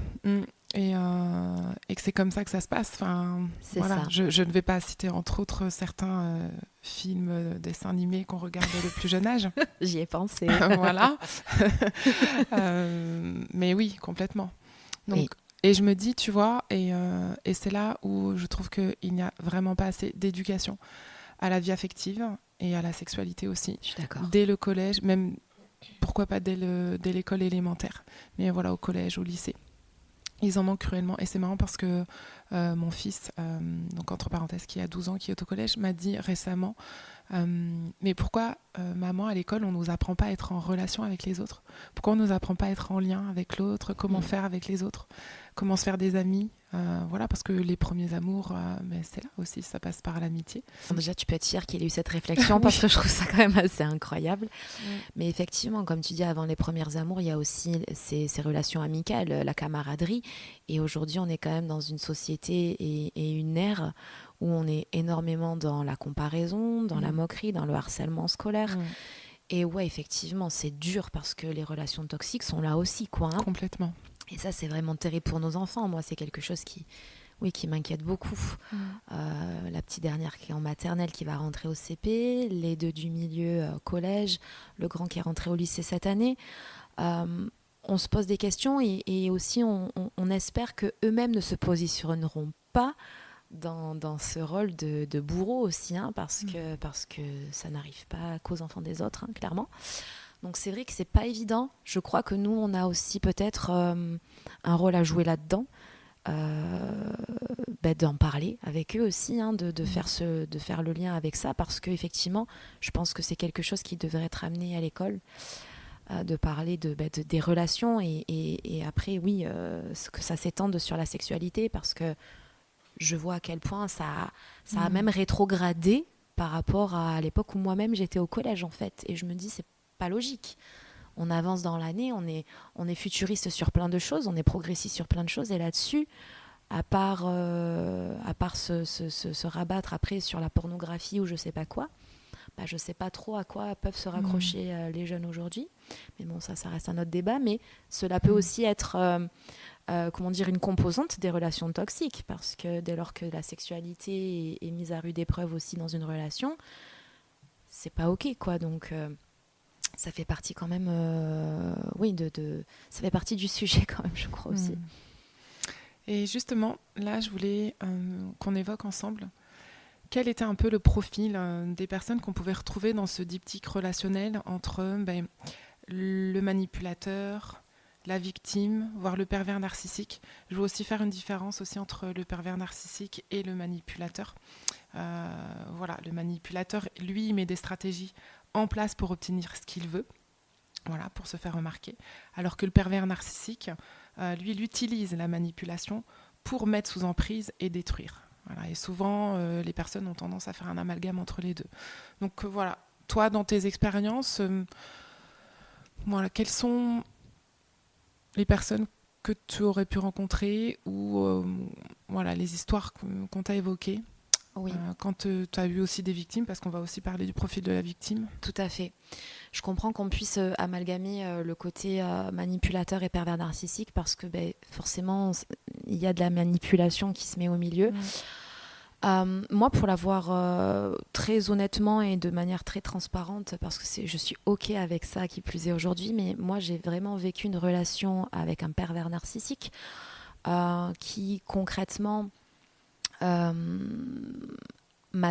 et que c'est comme ça que ça se passe. Enfin, C'est voilà. ça. Je ne vais pas citer entre autres certains films, dessins animés qu'on regarde dès le plus jeune âge. J'y ai pensé. Voilà. Mais oui, complètement. Donc, et je me dis, tu vois, et c'est là où je trouve qu'il n'y a vraiment pas assez d'éducation à la vie affective et à la sexualité aussi. Je suis d'accord. Dès le collège, même pourquoi pas dès l'école élémentaire, mais voilà, au collège, au lycée. Ils en manquent cruellement. Et c'est marrant parce que mon fils, donc entre parenthèses, qui a 12 ans, qui est au collège, m'a dit récemment mais pourquoi, maman, à l'école, on ne nous apprend pas à être en relation avec les autres? Pourquoi on ne nous apprend pas à être en lien avec l'autre? Comment faire avec les autres? Comment se faire des amis? Voilà, parce que les premiers amours, mais c'est là aussi, ça passe par l'amitié. Déjà, tu peux être fière qu'il ait eu cette réflexion parce que je trouve ça quand même assez incroyable. Mais effectivement, comme tu dis, avant les premiers amours, il y a aussi ces relations amicales, la camaraderie. Et aujourd'hui, on est quand même dans une société et une ère où on est énormément dans la comparaison, dans la moquerie, dans le harcèlement scolaire. Et ouais, effectivement, c'est dur parce que les relations toxiques sont là aussi, quoi. Hein. Complètement. Et ça, c'est vraiment terrible pour nos enfants. Moi, c'est quelque chose qui m'inquiète beaucoup. La petite dernière qui est en maternelle, qui va rentrer au CP, les deux du milieu collège, le grand qui est rentré au lycée cette année. On se pose des questions et aussi on espère qu'eux-mêmes ne se positionneront pas dans ce rôle de bourreau aussi, hein, parce que ça n'arrive pas qu'aux enfants des autres, hein, clairement. Donc c'est vrai que c'est pas évident. Je crois que nous, on a aussi peut-être un rôle à jouer là-dedans, d'en parler avec eux aussi, hein, de faire le lien avec ça, parce qu'effectivement, je pense que c'est quelque chose qui devrait être amené à l'école, de parler des relations et après, oui, que ça s'étende sur la sexualité, parce que je vois à quel point ça a même rétrogradé par rapport à l'époque où moi-même j'étais au collège, en fait. Et je me dis, c'est pas logique. On avance dans l'année, on est futuriste sur plein de choses, on est progressiste sur plein de choses, et là-dessus, à part se rabattre après sur la pornographie ou je sais pas quoi, je sais pas trop à quoi peuvent se raccrocher les jeunes aujourd'hui. Mais bon, ça reste un autre débat, mais cela peut aussi être une composante des relations toxiques, parce que dès lors que la sexualité est mise à rude épreuve aussi dans une relation, c'est pas ok, quoi. Donc ça fait partie quand même ça fait partie du sujet quand même, je crois aussi. Et justement, là, je voulais qu'on évoque ensemble quel était un peu le profil des personnes qu'on pouvait retrouver dans ce diptyque relationnel entre le manipulateur, la victime, voire le pervers narcissique. Je veux aussi faire une différence aussi entre le pervers narcissique et le manipulateur. Voilà, le manipulateur, lui, il met des stratégies en place pour obtenir ce qu'il veut, voilà, pour se faire remarquer. Alors que le pervers narcissique, lui, il utilise la manipulation pour mettre sous emprise et détruire. Voilà, et souvent, les personnes ont tendance à faire un amalgame entre les deux. Donc voilà, toi, dans tes expériences, voilà, quelles sont les personnes que tu aurais pu rencontrer ou voilà, les histoires qu'on t'a évoquées? Oui. Quand tu as eu aussi des victimes, parce qu'on va aussi parler du profil de la victime. Tout à fait. Je comprends qu'on puisse amalgamer le côté manipulateur et pervers narcissique, parce que forcément, il y a de la manipulation qui se met au milieu. Moi, pour l'avoir très honnêtement et de manière très transparente, parce que je suis OK avec ça, qui plus est aujourd'hui, mais moi, j'ai vraiment vécu une relation avec un pervers narcissique qui, concrètement, m'a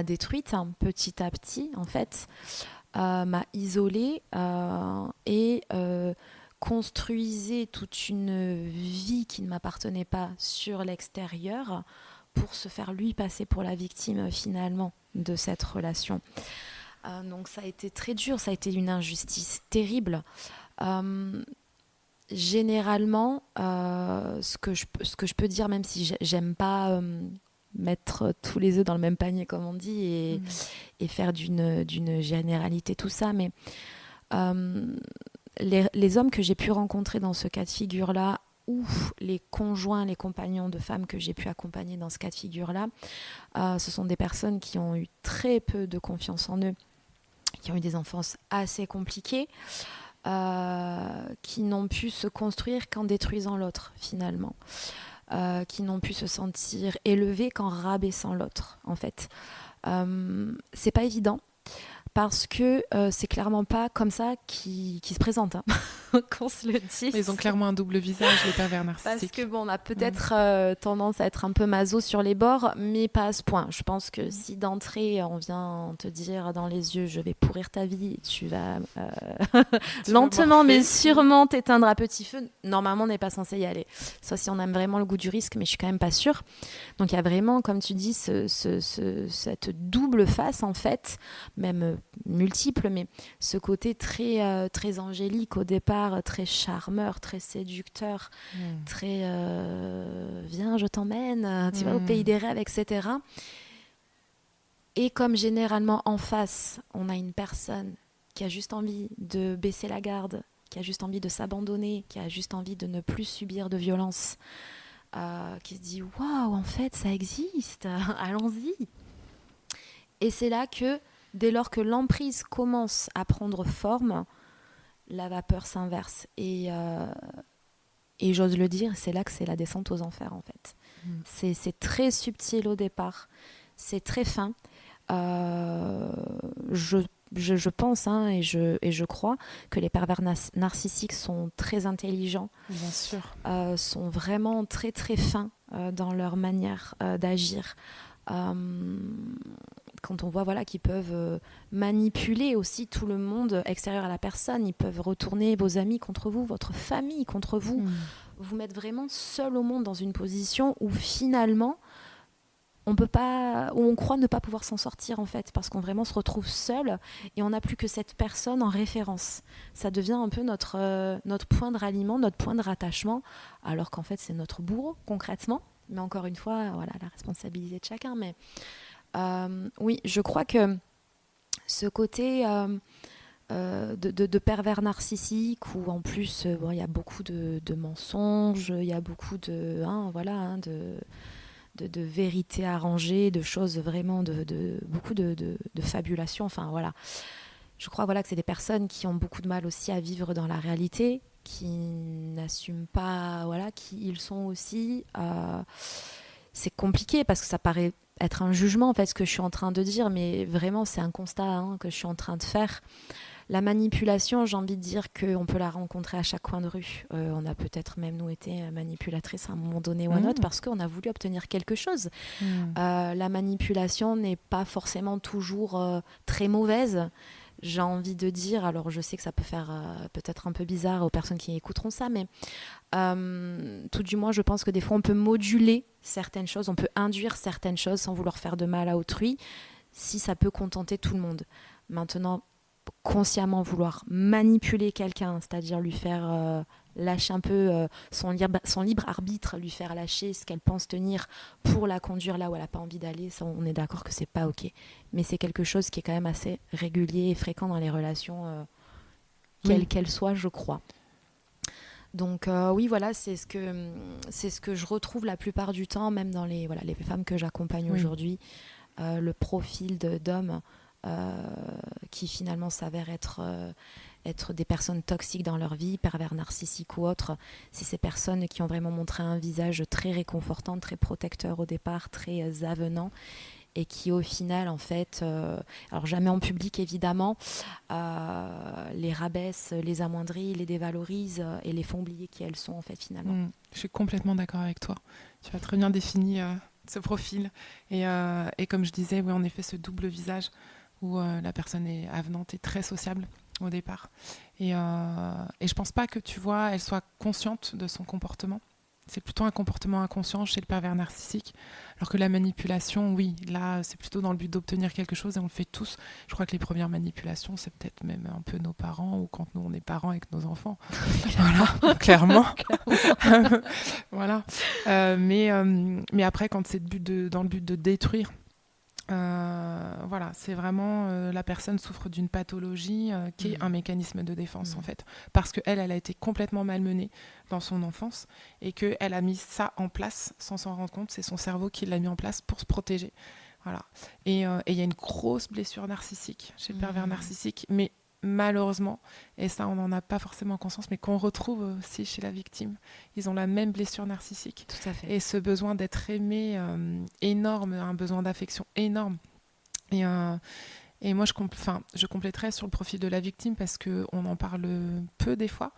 détruite petit à petit, en fait, m'a isolée et construisait toute une vie qui ne m'appartenait pas sur l'extérieur pour se faire lui passer pour la victime finalement de cette relation. Donc ça a été très dur, ça a été une injustice terrible. Généralement, ce que je peux dire, même si j'aime pas mettre tous les œufs dans le même panier, comme on dit, et faire d'une généralité tout ça, mais les hommes que j'ai pu rencontrer dans ce cas de figure-là, ou les conjoints, les compagnons de femmes que j'ai pu accompagner dans ce cas de figure-là, ce sont des personnes qui ont eu très peu de confiance en eux, qui ont eu des enfances assez compliquées, qui n'ont pu se construire qu'en détruisant l'autre, finalement. qui n'ont pu se sentir élevés qu'en rabaissant l'autre, en fait. C'est pas évident. Parce que c'est clairement pas comme ça qui se présente, hein. Qu'on se le dise. Ils ont clairement un double visage, les pervers Parce narcissiques. que bon, on a peut-être tendance à être un peu maso sur les bords, mais pas à ce point. Je pense que si d'entrée, on vient te dire dans les yeux, je vais pourrir ta vie, tu vas lentement mais sûrement t'éteindre à petit feu, normalement on n'est pas censé y aller. Sauf si on aime vraiment le goût du risque, mais je suis quand même pas sûre. Donc il y a vraiment, comme tu dis, cette double face en fait, même multiple, mais ce côté très, très angélique au départ, très charmeur, très séducteur, très viens, je t'emmène, tu vas au pays des rêves, etc. Et comme généralement en face, on a une personne qui a juste envie de baisser la garde, qui a juste envie de s'abandonner, qui a juste envie de ne plus subir de violence, qui se dit waouh, en fait ça existe, allons-y. Et c'est là que dès lors que l'emprise commence à prendre forme, la vapeur s'inverse. Et j'ose le dire, c'est là que c'est la descente aux enfers, en fait. C'est très subtil au départ. C'est très fin. Je pense et je crois que les pervers narcissiques sont très intelligents. Bien sûr. Sont vraiment très, très fins dans leur manière d'agir. Quand on voit qu'ils peuvent manipuler aussi tout le monde extérieur à la personne, ils peuvent retourner vos amis contre vous, votre famille contre vous, vous mettre vraiment seul au monde dans une position où finalement on peut pas, où on croit ne pas pouvoir s'en sortir en fait, parce qu'on vraiment se retrouve seul et on n'a plus que cette personne en référence. Ça devient un peu notre point de ralliement, notre point de rattachement, alors qu'en fait c'est notre bourreau concrètement. Mais encore une fois, voilà, la responsabilité de chacun. Mais oui, je crois que ce côté de pervers narcissique, où en plus, il y a beaucoup de mensonges, il y a beaucoup de vérités arrangées, de choses vraiment, beaucoup de fabulations. Enfin, voilà. Je crois que c'est des personnes qui ont beaucoup de mal aussi à vivre dans la réalité, qui n'assument pas qui ils sont aussi. C'est compliqué parce que ça paraît être un jugement en fait ce que je suis en train de dire, mais vraiment c'est un constat que je suis en train de faire. La manipulation, j'ai envie de dire qu'on peut la rencontrer à chaque coin de rue. On a peut-être même nous été manipulatrices à un moment donné ou à un autre parce qu'on a voulu obtenir quelque chose. La manipulation n'est pas forcément toujours très mauvaise. J'ai envie de dire, alors je sais que ça peut faire peut-être un peu bizarre aux personnes qui écouteront ça, mais tout du moins je pense que des fois on peut moduler certaines choses, on peut induire certaines choses sans vouloir faire de mal à autrui, si ça peut contenter tout le monde. Maintenant, consciemment vouloir manipuler quelqu'un, c'est-à-dire lui faire lâcher un peu son libre arbitre, lui faire lâcher ce qu'elle pense tenir pour la conduire là où elle n'a pas envie d'aller, ça, on est d'accord que c'est pas ok. Mais c'est quelque chose qui est quand même assez régulier et fréquent dans les relations, quelles qu'elles soient, je crois. Donc oui, voilà, c'est ce que je retrouve la plupart du temps, même dans les femmes que j'accompagne aujourd'hui, le profil d'hommes qui finalement s'avèrent être des personnes toxiques dans leur vie, pervers narcissiques ou autres. C'est ces personnes qui ont vraiment montré un visage très réconfortant, très protecteur au départ, très avenant, et qui au final en fait, alors jamais en public évidemment, les rabaissent, les amoindrit, les dévalorise et les font oublier qui elles sont en fait finalement. Je suis complètement d'accord avec toi. Tu as très bien défini ce profil et comme je disais, oui, en effet, ce double visage où la personne est avenante et très sociable au départ. Et je pense pas que, tu vois, elle soit consciente de son comportement. C'est plutôt un comportement inconscient chez le pervers narcissique. Alors que la manipulation, oui, là, c'est plutôt dans le but d'obtenir quelque chose et on le fait tous. Je crois que les premières manipulations, c'est peut-être même un peu nos parents ou quand nous, on est parents avec nos enfants. Voilà, clairement. Voilà. Mais après, quand c'est dans le but de détruire, voilà, c'est vraiment la personne souffre d'une pathologie qui est un mécanisme de défense en fait, parce qu'elle a été complètement malmenée dans son enfance et qu'elle a mis ça en place sans s'en rendre compte. C'est son cerveau qui l'a mis en place pour se protéger. Voilà. Et il y a une grosse blessure narcissique chez le pervers narcissique, mais malheureusement, et ça on n'en a pas forcément conscience, mais qu'on retrouve aussi chez la victime. Ils ont la même blessure narcissique. Tout à fait. Et ce besoin d'être aimé énorme, un besoin d'affection énorme. Et moi, je compléterais sur le profil de la victime parce qu'on en parle peu des fois,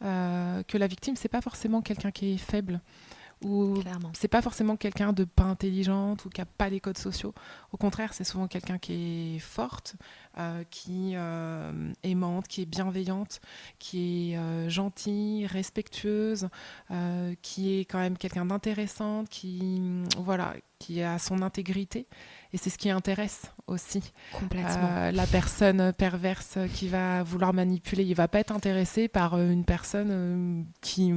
que la victime, c'est pas forcément quelqu'un qui est faible ou Clairement. c'est pas forcément quelqu'un de pas intelligente ou qui a pas les codes sociaux. Au contraire, c'est souvent quelqu'un qui est forte, qui est aimante, qui est bienveillante, qui est gentille, respectueuse, qui est quand même quelqu'un d'intéressante, qui a son intégrité. Et c'est ce qui intéresse aussi. Complètement. La personne perverse qui va vouloir manipuler, il va pas être intéressé par une personne qui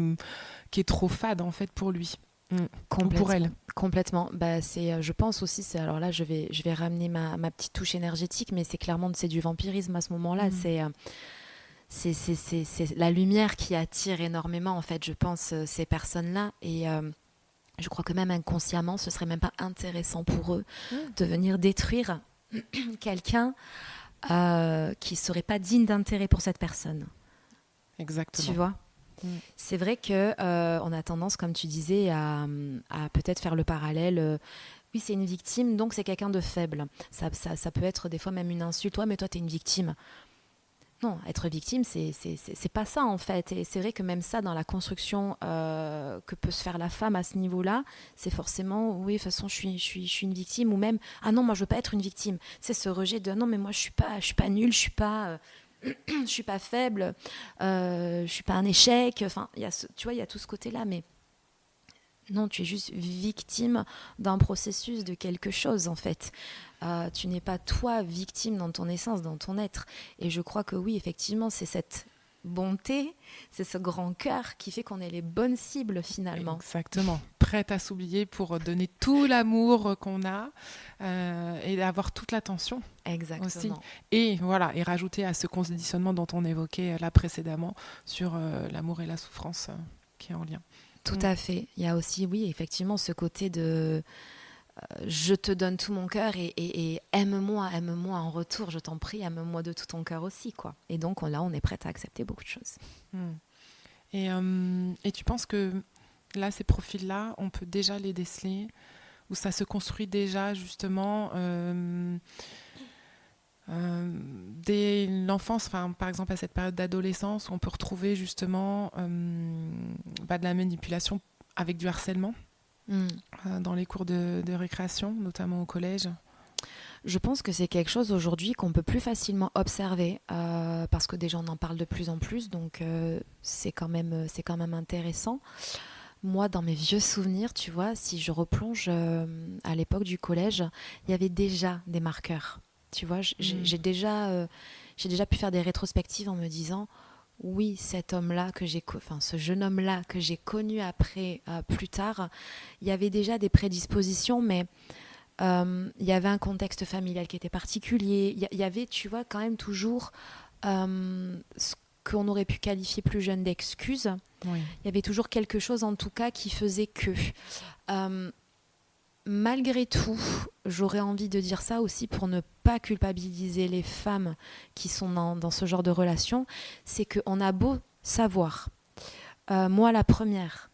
est trop fade en fait pour lui. Ou pour elle. Complètement. Je pense aussi, alors là je vais ramener ma petite touche énergétique, mais c'est du vampirisme à ce moment-là. C'est la lumière qui attire énormément en fait, je pense, ces personnes-là. Et je crois que même inconsciemment, ce serait même pas intéressant pour eux de venir détruire quelqu'un qui serait pas digne d'intérêt pour cette personne. Exactement. Tu vois ? C'est vrai que on a tendance, comme tu disais, à peut-être faire le parallèle. Oui, c'est une victime, donc c'est quelqu'un de faible. Ça peut être des fois même une insulte. Ouais, mais toi, t'es une victime. Non, être victime, c'est pas ça en fait. Et c'est vrai que même ça, dans la construction que peut se faire la femme à ce niveau-là, c'est forcément, oui, de toute façon, je suis une victime, ou même, ah non, moi, je veux pas être une victime. C'est ce rejet de, non, mais moi, je suis pas nulle, je suis pas faible, je suis pas un échec. Enfin, tu vois, il y a tout ce côté-là, mais non, tu es juste victime d'un processus, de quelque chose en fait. Tu n'es pas toi victime dans ton essence, dans ton être. Et je crois que oui, effectivement, c'est cette bonté, c'est ce grand cœur qui fait qu'on est les bonnes cibles finalement. Exactement. Prête à s'oublier pour donner tout l'amour qu'on a et avoir toute l'attention. Exactement. Aussi. Et voilà, et rajouter à ce conditionnement dont on évoquait là précédemment sur l'amour et la souffrance qui est en lien. Tout à fait. Il y a aussi, oui, effectivement, ce côté de je te donne tout mon cœur et aime-moi en retour, je t'en prie, aime-moi de tout ton cœur aussi, quoi. Et donc là, on est prête à accepter beaucoup de choses. Et tu penses que là, ces profils-là, on peut déjà les déceler, ou ça se construit déjà justement dès l'enfance, par exemple à cette période d'adolescence, on peut retrouver justement de la manipulation avec du harcèlement dans les cours de récréation, notamment au collège. Je pense que c'est quelque chose aujourd'hui qu'on peut plus facilement observer parce que déjà on en parle de plus en plus, donc c'est quand même intéressant. Moi, dans mes vieux souvenirs, tu vois, si je replonge à l'époque du collège, il y avait déjà des marqueurs. Tu vois, j'ai déjà pu faire des rétrospectives en me disant oui, cet homme-là ce jeune homme-là que j'ai connu après, plus tard, il y avait déjà des prédispositions, mais il y avait un contexte familial qui était particulier. Il y avait, tu vois, quand même toujours ce qu'on aurait pu qualifier plus jeune d'excuses. Oui. Il y avait toujours quelque chose, en tout cas, qui faisait que... malgré tout, j'aurais envie de dire ça aussi pour ne pas culpabiliser les femmes qui sont dans ce genre de relation, c'est qu'on a beau savoir. Moi, la première,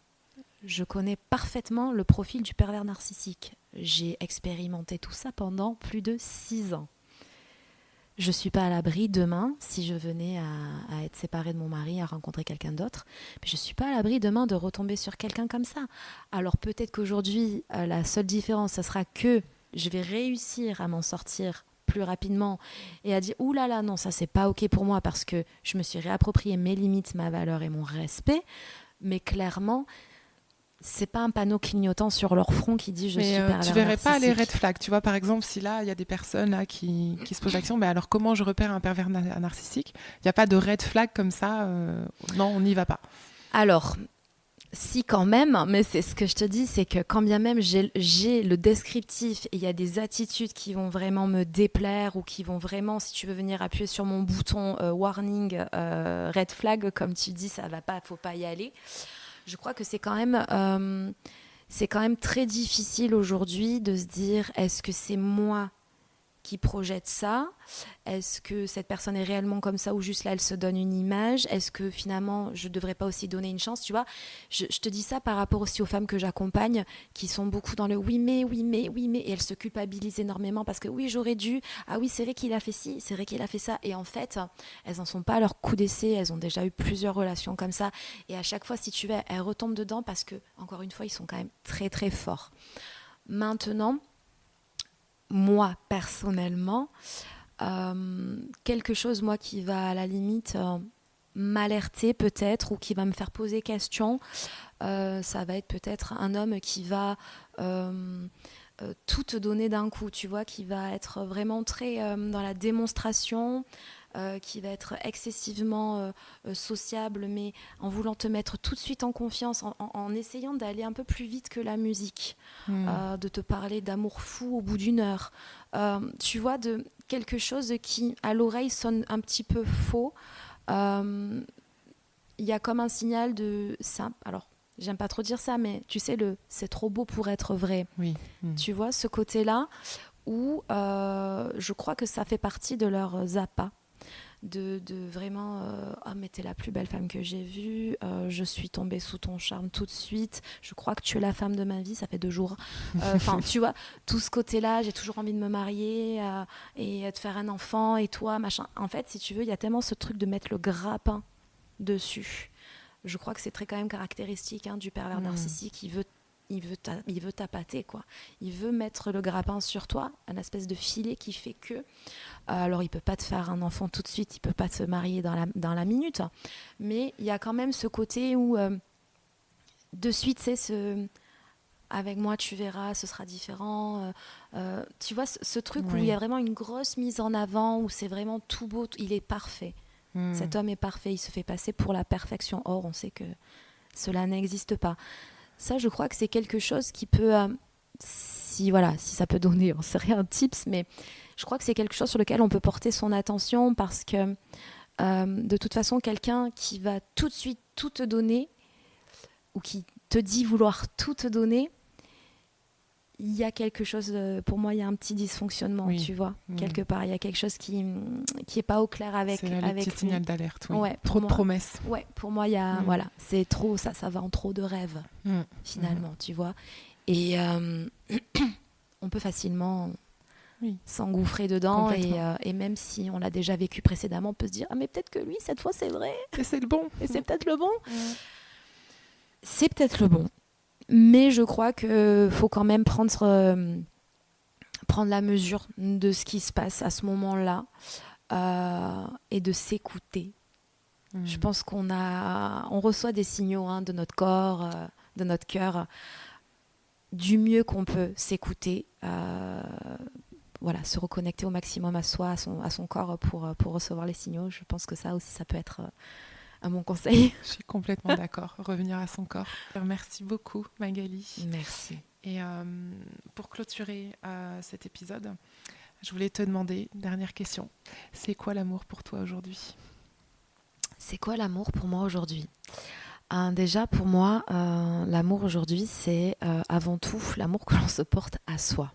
je connais parfaitement le profil du pervers narcissique. J'ai expérimenté tout ça pendant plus de 6 ans. Je ne suis pas à l'abri demain, si je venais à être séparée de mon mari, à rencontrer quelqu'un d'autre, mais je ne suis pas à l'abri demain de retomber sur quelqu'un comme ça. Alors peut-être qu'aujourd'hui, la seule différence, ce sera que je vais réussir à m'en sortir plus rapidement et à dire « Ouh là là, non, ça c'est pas OK pour moi parce que je me suis réapproprié mes limites, ma valeur et mon respect. » Mais clairement... c'est pas un panneau clignotant sur leur front qui dit je suis pervers narcissique. Tu verrais pas les red flags, tu vois, par exemple, si là il y a des personnes là qui se posent la question, alors comment je repère un pervers narcissique? Il n'y a pas de red flag comme ça, non, on n'y va pas. Alors, si quand même, mais c'est ce que je te dis, c'est que quand bien même j'ai le descriptif et il y a des attitudes qui vont vraiment me déplaire ou qui vont vraiment, si tu veux venir appuyer sur mon bouton warning, red flag, comme tu dis, ça va pas, faut pas y aller. Je crois que c'est quand même très difficile aujourd'hui de se dire est-ce que c'est moi qui projette ça? Est-ce que cette personne est réellement comme ça ou juste là elle se donne une image? Est-ce que finalement je devrais pas aussi donner une chance, tu vois? Je te dis ça par rapport aussi aux femmes que j'accompagne qui sont beaucoup dans le oui mais, oui mais, oui mais, et elles se culpabilisent énormément parce que oui j'aurais dû, ah oui c'est vrai qu'il a fait ci, c'est vrai qu'il a fait ça, et en fait elles en sont pas à leur coup d'essai, elles ont déjà eu plusieurs relations comme ça, et à chaque fois si tu veux elles retombent dedans parce que encore une fois ils sont quand même très très forts. Maintenant, moi personnellement, quelque chose moi qui va à la limite m'alerter peut-être ou qui va me faire poser question, ça va être peut-être un homme qui va tout te donner d'un coup, tu vois, qui va être vraiment très dans la démonstration, qui va être excessivement sociable, mais en voulant te mettre tout de suite en confiance, en essayant d'aller un peu plus vite que la musique, de te parler d'amour fou au bout d'une heure. Tu vois, de quelque chose qui, à l'oreille, sonne un petit peu faux. Il y a comme un signal de ça. Alors, j'aime pas trop dire ça, mais tu sais, c'est trop beau pour être vrai. Oui. Tu vois, ce côté-là où je crois que ça fait partie de leurs appâts. De vraiment ah mais t'es la plus belle femme que j'ai vue, je suis tombée sous ton charme tout de suite, je crois que tu es la femme de ma vie, ça fait 2 jours, enfin tu vois, tout ce côté là, j'ai toujours envie de me marier et de faire un enfant, et toi machin. En fait si tu veux il y a tellement ce truc de mettre le grappin dessus. Je crois que c'est très quand même caractéristique du pervers narcissique. Il veut t'appâter, quoi. Il veut mettre le grappin sur toi, un espèce de filet qui fait que... alors, il peut pas te faire un enfant tout de suite, il peut pas te marier dans la minute, mais il y a quand même ce côté où, de suite, c'est avec moi, tu verras, ce sera différent. Tu vois, ce truc où il y a vraiment une grosse mise en avant, où c'est vraiment tout beau, il est parfait. Cet homme est parfait, il se fait passer pour la perfection. Or, on sait que cela n'existe pas. Ça, je crois que c'est quelque chose qui peut, si ça peut donner, on sait rien, un tips, mais je crois que c'est quelque chose sur lequel on peut porter son attention parce que de toute façon, quelqu'un qui va tout de suite tout te donner ou qui te dit vouloir tout te donner, il y a quelque chose, pour moi, il y a un petit dysfonctionnement, tu vois, quelque part. Il y a quelque chose qui est pas au clair avec lui. C'est là le petit signal d'alerte, oui. Ouais, trop de promesses. Ouais, pour moi, il y a, voilà, c'est trop, ça va en trop de rêves, finalement, tu vois. Et on peut facilement s'engouffrer dedans et même si on l'a déjà vécu précédemment, on peut se dire, ah mais peut-être que lui, cette fois, c'est vrai. Et c'est le bon. Et c'est peut-être le bon. C'est peut-être le bon. Mais je crois qu'il faut quand même prendre la mesure de ce qui se passe à ce moment-là et de s'écouter. Je pense qu'on reçoit des signaux de notre corps, de notre cœur, du mieux qu'on peut s'écouter, se reconnecter au maximum à soi, à son corps pour recevoir les signaux. Je pense que ça aussi, ça peut être... un bon conseil. Je suis complètement d'accord. Revenir à son corps. Merci beaucoup, Magali. Merci. Et pour clôturer cet épisode, je voulais te demander, dernière question, c'est quoi l'amour pour toi aujourd'hui ? C'est quoi l'amour pour moi aujourd'hui ? Déjà, pour moi, l'amour aujourd'hui, c'est avant tout l'amour que l'on se porte à soi.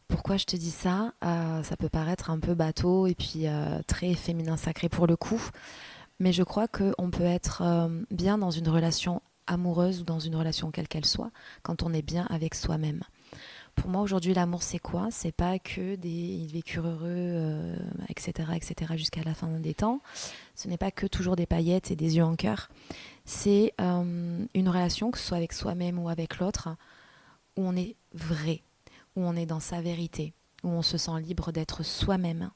Pourquoi je te dis ça ? Ça peut paraître un peu bateau et puis très féminin sacré pour le coup. Mais je crois qu'on peut être bien dans une relation amoureuse ou dans une relation quelle qu'elle soit, quand on est bien avec soi-même. Pour moi, aujourd'hui, l'amour, c'est quoi ? C'est pas que ils vécurent heureux, etc., etc., jusqu'à la fin des temps. Ce n'est pas que toujours des paillettes et des yeux en cœur. C'est une relation, que ce soit avec soi-même ou avec l'autre, où on est vrai, où on est dans sa vérité, où on se sent libre d'être soi-même,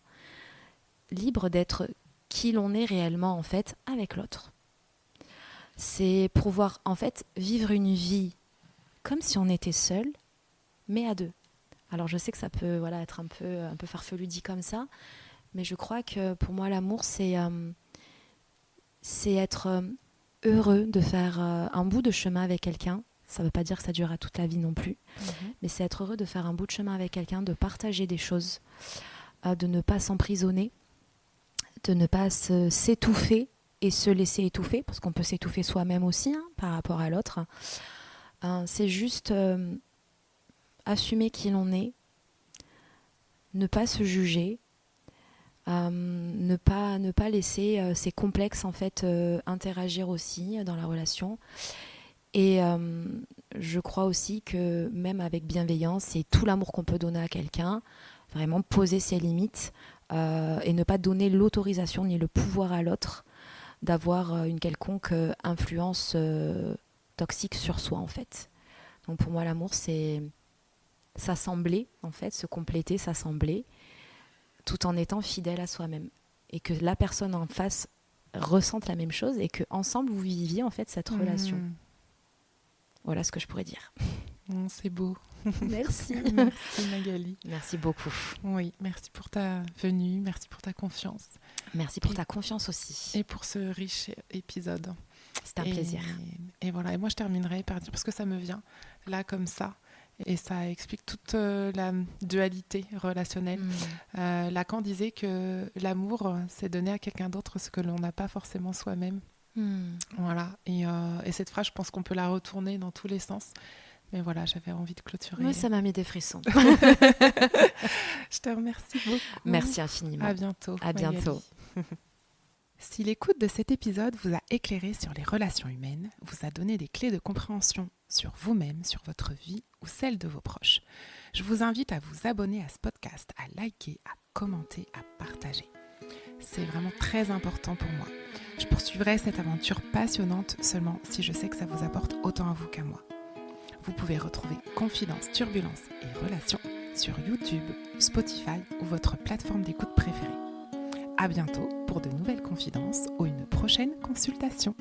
libre d'être qui l'on est réellement en fait avec l'autre. C'est pouvoir en fait vivre une vie comme si on était seul, mais à deux. Alors je sais que ça peut être un peu farfelu dit comme ça, mais je crois que pour moi l'amour c'est être heureux de faire un bout de chemin avec quelqu'un. Ça ne veut pas dire que ça durera toute la vie non plus, mais c'est être heureux de faire un bout de chemin avec quelqu'un, de partager des choses, de ne pas s'emprisonner, de ne pas s'étouffer et se laisser étouffer, parce qu'on peut s'étouffer soi-même aussi par rapport à l'autre. C'est juste assumer qui l'on est, ne pas se juger, ne pas laisser ses complexes en fait interagir aussi dans la relation. Et je crois aussi que même avec bienveillance et tout l'amour qu'on peut donner à quelqu'un, vraiment poser ses limites et ne pas donner l'autorisation ni le pouvoir à l'autre d'avoir une quelconque influence toxique sur soi en fait. Donc pour moi l'amour c'est s'assembler en fait, se compléter, s'assembler tout en étant fidèle à soi-même et que la personne en face ressente la même chose et que ensemble vous viviez en fait cette relation. Voilà ce que je pourrais dire. C'est beau. Merci. Merci Magali. Merci beaucoup. Oui, merci pour ta venue, merci pour ta confiance. Merci pour ta confiance aussi. Et pour ce riche épisode. C'était un plaisir. Et voilà, et moi je terminerai par dire, parce que ça me vient là comme ça, et ça explique toute la dualité relationnelle. Lacan disait que l'amour, c'est donner à quelqu'un d'autre ce que l'on n'a pas forcément soi-même. Voilà, et cette phrase, je pense qu'on peut la retourner dans tous les sens. Mais voilà, j'avais envie de clôturer. Moi, ça m'a mis des frissons. Je te remercie beaucoup. Merci infiniment. À bientôt. À bientôt. Si l'écoute de cet épisode vous a éclairé sur les relations humaines, vous a donné des clés de compréhension sur vous-même, sur votre vie ou celle de vos proches, je vous invite à vous abonner à ce podcast, à liker, à commenter, à partager. C'est vraiment très important pour moi. Je poursuivrai cette aventure passionnante seulement si je sais que ça vous apporte autant à vous qu'à moi. Vous pouvez retrouver Confidence, Turbulence et Relations sur YouTube, Spotify ou votre plateforme d'écoute préférée. À bientôt pour de nouvelles confidences ou une prochaine consultation.